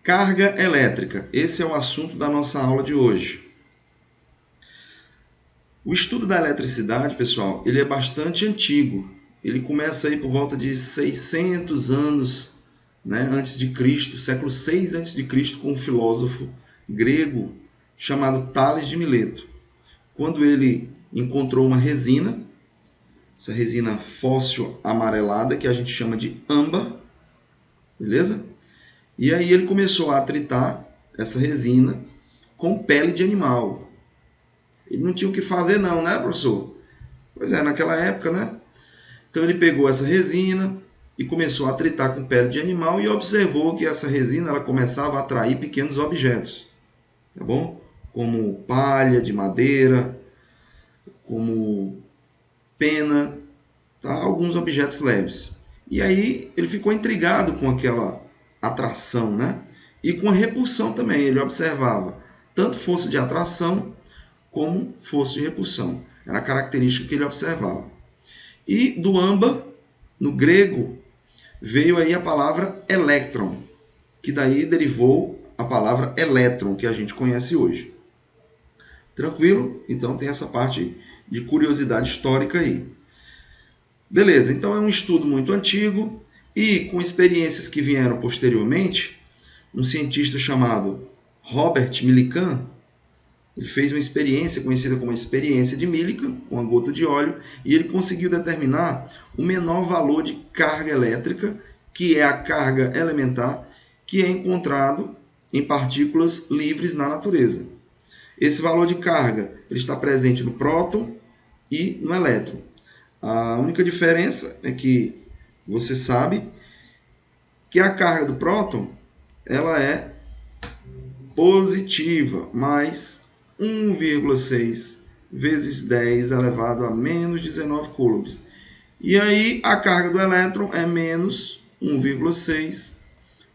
Carga elétrica. Esse é o assunto da nossa aula de hoje. O estudo da eletricidade, pessoal, ele é bastante antigo. Ele começa aí por volta de 600 anos, né, antes de Cristo, século 6 antes de Cristo, com um filósofo grego chamado Tales de Mileto. Quando ele encontrou uma resina, essa resina fóssil amarelada, que a gente chama de âmbar, beleza? E aí ele começou a tritar essa resina com pele de animal. Ele não tinha o que fazer não, né, professor? Pois é, naquela época, né? Então ele pegou essa resina e começou a tritar com pele de animal e observou que essa resina ela começava a atrair pequenos objetos, tá bom? Como palha de madeira, como pena, tá? Alguns objetos leves. E aí ele ficou intrigado com aquela atração, né? E com a repulsão também. Ele observava tanto força de atração como força de repulsão. Era a característica que ele observava. E do âmbar, no grego, veio aí a palavra elétron, que daí derivou a palavra elétron, que a gente conhece hoje. Tranquilo? Então tem essa parte de curiosidade histórica aí. Beleza, então é um estudo muito antigo e com experiências que vieram posteriormente, um cientista chamado Robert Millikan, ele fez uma experiência conhecida como a experiência de Millikan, com a gota de óleo, e ele conseguiu determinar o menor valor de carga elétrica, que é a carga elementar, que é encontrado em partículas livres na natureza. Esse valor de carga ele está presente no próton e no elétron. A única diferença é que você sabe que a carga do próton ela é positiva, mais 1,6 vezes 10 elevado a menos 19 coulombs. E aí a carga do elétron é menos 1,6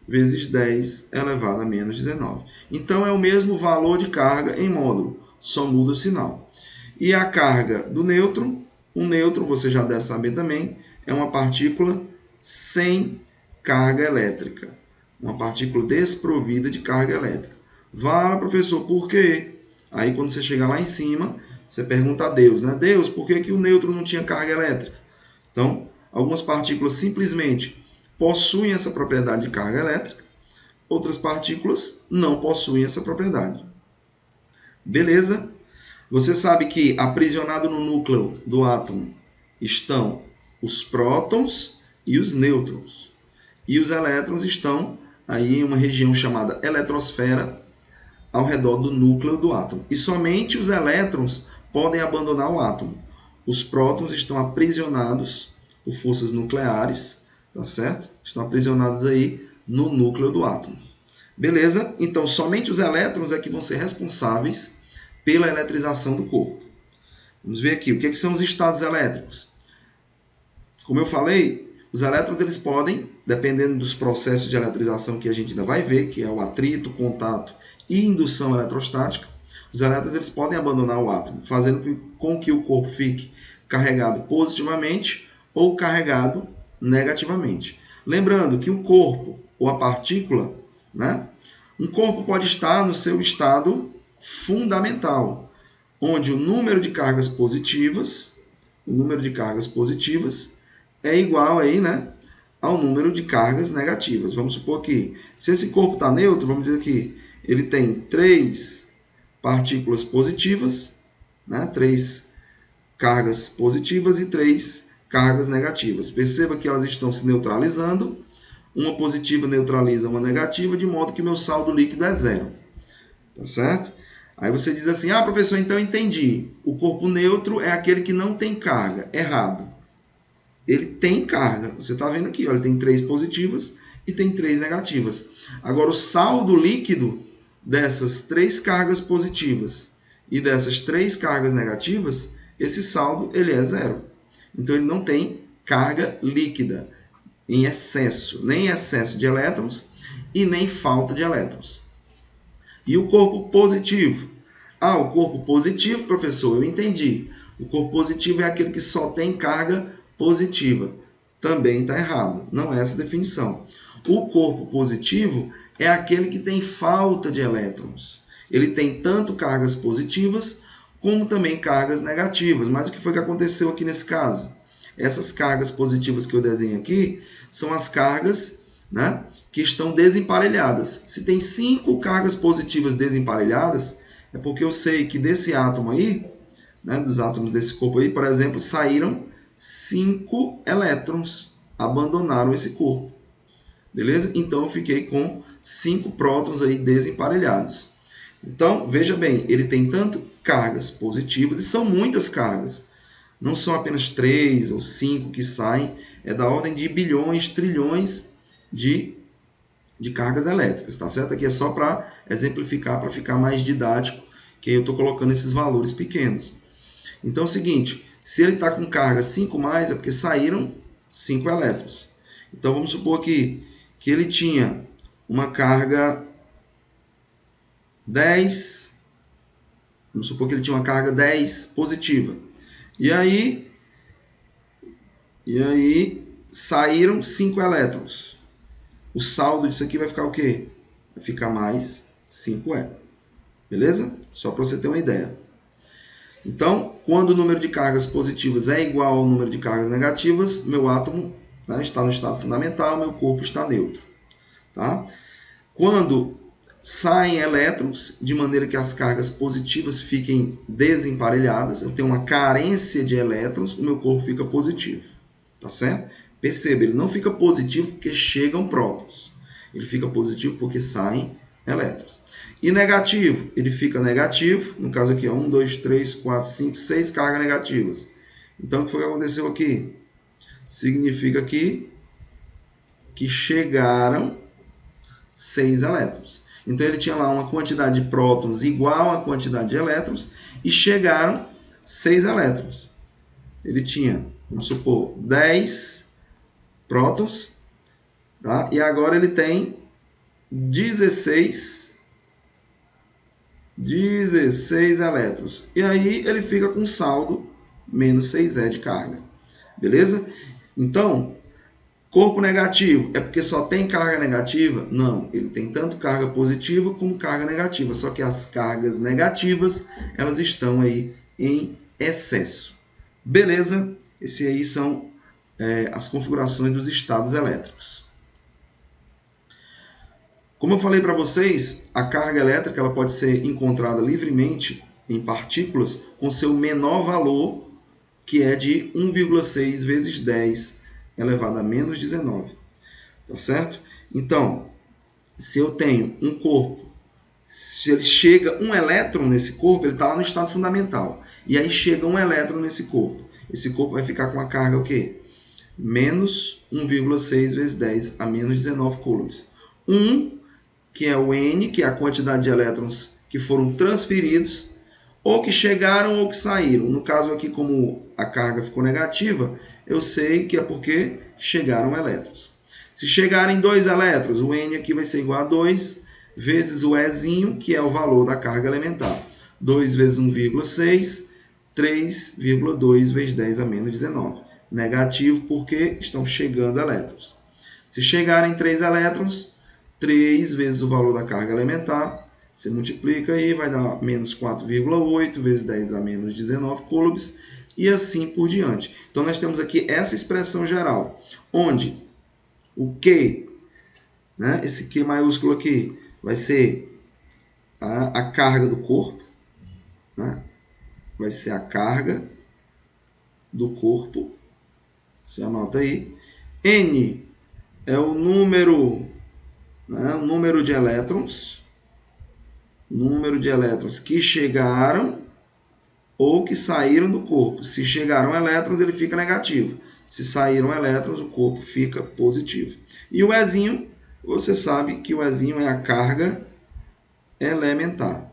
vezes 10 elevado a menos 19. Então é o mesmo valor de carga em módulo, só muda o sinal. E a carga do nêutron, um nêutron, você já deve saber também, é uma partícula sem carga elétrica. Uma partícula desprovida de carga elétrica. Fala, professor, por quê? Aí quando você chegar lá em cima, você pergunta a Deus, né? Deus, por que o nêutron não tinha carga elétrica? Então, algumas partículas simplesmente possuem essa propriedade de carga elétrica, outras partículas não possuem essa propriedade. Beleza? Você sabe que aprisionado no núcleo do átomo estão os prótons e os nêutrons. E os elétrons estão aí em uma região chamada eletrosfera, ao redor do núcleo do átomo. E somente os elétrons podem abandonar o átomo. Os prótons estão aprisionados por forças nucleares, tá certo? Estão aprisionados aí no núcleo do átomo. Beleza? Então, somente os elétrons é que vão ser responsáveis pela eletrização do corpo. Vamos ver aqui, o que são os estados elétricos? Como eu falei, os elétrons eles podem, dependendo dos processos de eletrização que a gente ainda vai ver, que é o atrito, contato e indução eletrostática, os elétrons eles podem abandonar o átomo, fazendo com que o corpo fique carregado positivamente ou carregado negativamente. Lembrando que o corpo ou a partícula, né? Um corpo pode estar no seu estado fundamental, onde o número de cargas positivas, é igual aí, né, ao número de cargas negativas. Vamos supor que, se esse corpo está neutro, vamos dizer que ele tem 3 partículas positivas, né, 3 cargas positivas e 3 cargas negativas. Perceba que elas estão se neutralizando. Uma positiva neutraliza uma negativa, de modo que meu saldo líquido é 0. Tá certo? Aí você diz assim, professor, então eu entendi. O corpo neutro é aquele que não tem carga. Errado. Ele tem carga. Você está vendo aqui, ó, ele tem 3 positivas e tem 3 negativas. Agora, o saldo líquido dessas 3 cargas positivas e dessas 3 cargas negativas, esse saldo ele é 0. Então, ele não tem carga líquida em excesso, nem excesso de elétrons e nem falta de elétrons. E o corpo positivo? O corpo positivo, professor, eu entendi. O corpo positivo é aquele que só tem carga positiva. Também está errado, não é essa a definição. O corpo positivo é aquele que tem falta de elétrons. Ele tem tanto cargas positivas como também cargas negativas. Mas o que foi que aconteceu aqui nesse caso? Essas cargas positivas que eu desenho aqui são as cargas, né, que estão desemparelhadas. Se tem 5 cargas positivas desemparelhadas, é porque eu sei que desse átomo aí, né, dos átomos desse corpo aí, por exemplo, saíram 5 elétrons, abandonaram esse corpo. Beleza? Então eu fiquei com 5 prótons aí desemparelhados. Então, veja bem, ele tem tanto cargas positivas, e são muitas cargas. Não são apenas 3 ou 5 que saem, é da ordem de bilhões, trilhões de cargas elétricas, tá certo? Aqui é só para exemplificar, para ficar mais didático, que eu estou colocando esses valores pequenos. Então é o seguinte, se ele está com carga 5 mais, é porque saíram 5 elétrons. Então vamos supor que ele tinha uma carga 10, vamos supor que ele tinha uma carga 10 positiva. E aí saíram 5 elétrons. O saldo disso aqui vai ficar o quê? Vai ficar mais 5E. Beleza? Só para você ter uma ideia. Então, quando o número de cargas positivas é igual ao número de cargas negativas, meu átomo, né, está no estado fundamental, meu corpo está neutro. Tá? Quando saem elétrons, de maneira que as cargas positivas fiquem desemparelhadas, eu tenho uma carência de elétrons, o meu corpo fica positivo. Tá certo? Perceba, ele não fica positivo porque chegam prótons. Ele fica positivo porque saem elétrons. E negativo, ele fica negativo. No caso aqui, 1, 2, 3, 4, 5, 6 cargas negativas. Então, o que foi que aconteceu aqui? Significa que chegaram 6 elétrons. Então, ele tinha lá uma quantidade de prótons igual à quantidade de elétrons e chegaram 6 elétrons. Ele tinha, vamos supor, 10 prótons, tá? E agora ele tem 16 elétrons. E aí ele fica com saldo menos 6E de carga. Beleza? Então, corpo negativo é porque só tem carga negativa? Não, ele tem tanto carga positiva como carga negativa, só que as cargas negativas, elas estão aí em excesso. Beleza? Esse aí são as configurações dos estados elétricos. Como eu falei para vocês, a carga elétrica ela pode ser encontrada livremente em partículas com seu menor valor, que é de 1,6 vezes 10 elevado a menos 19. Tá certo? Então, se eu tenho um corpo, se ele chega um elétron nesse corpo, ele está lá no estado fundamental. E aí chega um elétron nesse corpo. Esse corpo vai ficar com a carga o quê? Menos 1,6 vezes 10 a menos 19 coulombs. 1, que é o N, que é a quantidade de elétrons que foram transferidos, ou que chegaram ou que saíram. No caso aqui, como a carga ficou negativa, eu sei que é porque chegaram elétrons. Se chegarem 2 elétrons, o N aqui vai ser igual a 2, vezes o Ezinho, que é o valor da carga elementar. 2 vezes 1,6, 3,2 vezes 10 a menos 19. Negativo porque estão chegando elétrons. Se chegarem 3 elétrons, 3 vezes o valor da carga elementar, você multiplica aí, vai dar menos 4,8 vezes 10 a menos 19 coulombs, e assim por diante. Então, nós temos aqui essa expressão geral, onde o Q, né, esse Q maiúsculo aqui, vai ser a carga do corpo, né, vai ser a carga do corpo, você anota aí. N é o número, né, o número de elétrons que chegaram ou que saíram do corpo. Se chegaram elétrons, ele fica negativo. Se saíram elétrons, o corpo fica positivo. E o Ezinho, você sabe que o Ezinho é a carga elementar.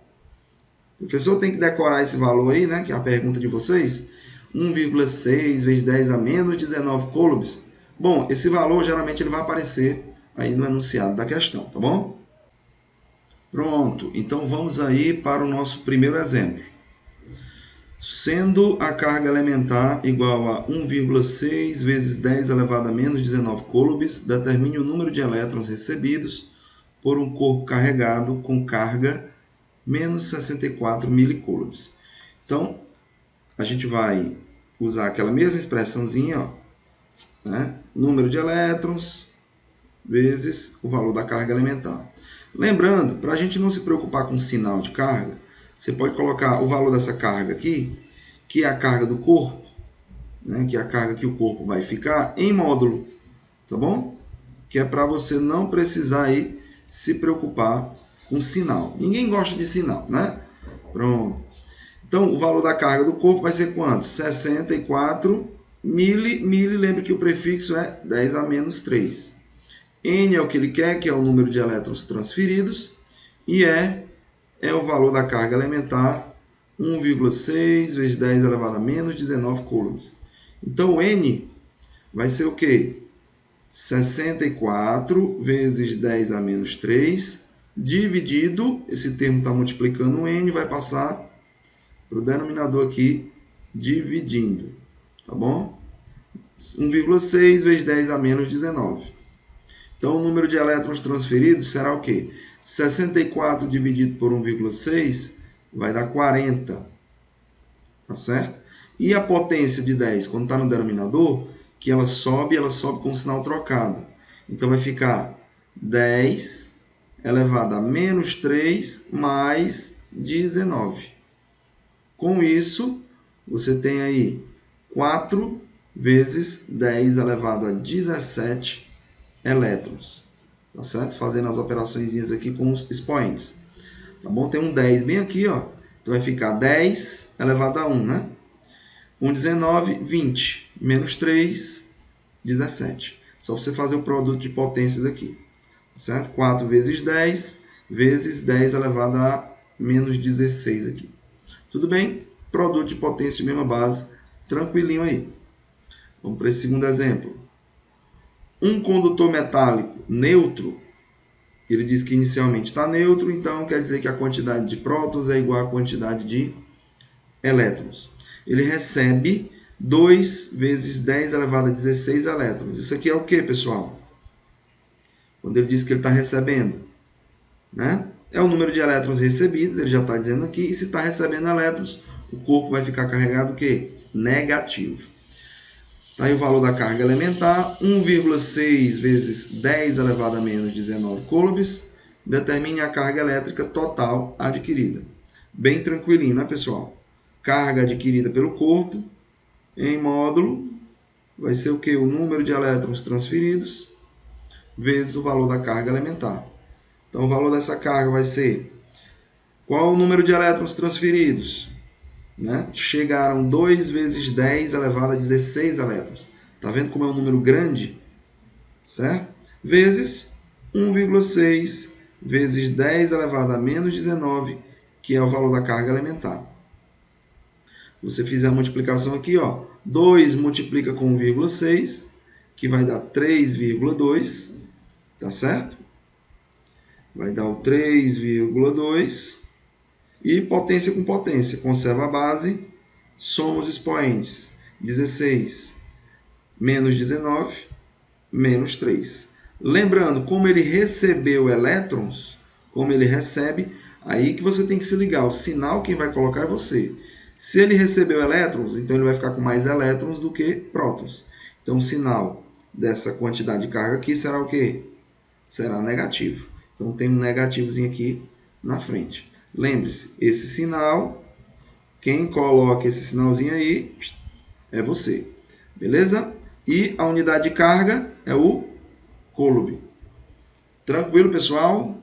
O professor tem que decorar esse valor aí, né, que é a pergunta de vocês. 1,6 vezes 10 a menos 19 coulombs. Bom, esse valor geralmente ele vai aparecer aí no enunciado da questão, tá bom? Pronto, então vamos aí para o nosso primeiro exemplo. Sendo a carga elementar igual a 1,6 vezes 10 elevado a menos 19 coulombs, determine o número de elétrons recebidos por um corpo carregado com carga menos 64 milicoulombs. Então, a gente vai usar aquela mesma expressãozinha, ó, né? Número de elétrons vezes o valor da carga elementar. Lembrando, para a gente não se preocupar com o sinal de carga, você pode colocar o valor dessa carga aqui, que é a carga do corpo, né? Que é a carga que o corpo vai ficar em módulo, tá bom? Que é para você não precisar aí se preocupar com sinal. Ninguém gosta de sinal, né? Pronto. Então, o valor da carga do corpo vai ser quanto? 64 mili, lembre que o prefixo é 10 a menos 3. N é o que ele quer, que é o número de elétrons transferidos, e é o valor da carga elementar, 1,6 vezes 10 elevado a menos 19 coulombs. Então, o N vai ser o quê? 64 vezes 10 a menos 3, dividido, esse termo está multiplicando o N, vai passar para o denominador aqui, dividindo, tá bom? 1,6 vezes 10 a menos 19. Então, o número de elétrons transferidos será o quê? 64 dividido por 1,6 vai dar 40, tá certo? E a potência de 10, quando está no denominador, que ela sobe com o sinal trocado. Então, vai ficar 10 elevado a menos 3 mais 19. Com isso, você tem aí 4 vezes 10 elevado a 17 elétrons. Tá certo? Fazendo as operações aqui com os expoentes. Tá bom? Tem um 10 bem aqui, ó. Então vai ficar 10 elevado a 1, né? 1, 19, 20. Menos 3, 17. Só você fazer o produto de potências aqui. Tá certo? 4 vezes 10 vezes 10 elevado a menos 16 aqui. Tudo bem? Produto de potência de mesma base. Tranquilinho aí. Vamos para esse segundo exemplo. Um condutor metálico neutro, ele diz que inicialmente está neutro, então quer dizer que a quantidade de prótons é igual à quantidade de elétrons. Ele recebe 2 vezes 10 elevado a 16 elétrons. Isso aqui é o que, pessoal? Quando ele diz que ele está recebendo, né? É o número de elétrons recebidos, ele já está dizendo aqui, e se está recebendo elétrons, o corpo vai ficar carregado o quê? Negativo. Tá aí o valor da carga elementar, 1,6 vezes 10 elevado a menos 19 coulombs. Determine a carga elétrica total adquirida. Bem tranquilinho, né, pessoal? Carga adquirida pelo corpo em módulo vai ser o quê? O número de elétrons transferidos vezes o valor da carga elementar. Então, o valor dessa carga vai ser qual o número de elétrons transferidos? Né? Chegaram 2 vezes 10 elevado a 16 elétrons. Está vendo como é um número grande? Certo? Vezes 1,6 vezes 10 elevado a menos 19, que é o valor da carga elementar. Você fizer a multiplicação aqui, ó, 2 multiplica com 1,6, que vai dar 3,2, tá certo? Vai dar o 3,2. E potência com potência. Conserva a base, soma os expoentes. 16 menos 19, menos 3. Lembrando, como ele recebeu elétrons, como ele recebe, aí que você tem que se ligar. O sinal quem vai colocar é você. Se ele recebeu elétrons, então ele vai ficar com mais elétrons do que prótons. Então o sinal dessa quantidade de carga aqui será o quê? Será negativo. Então tem um negativozinho aqui na frente. Lembre-se, esse sinal, quem coloca esse sinalzinho aí é você, beleza? E a unidade de carga é o coulomb. Tranquilo, pessoal?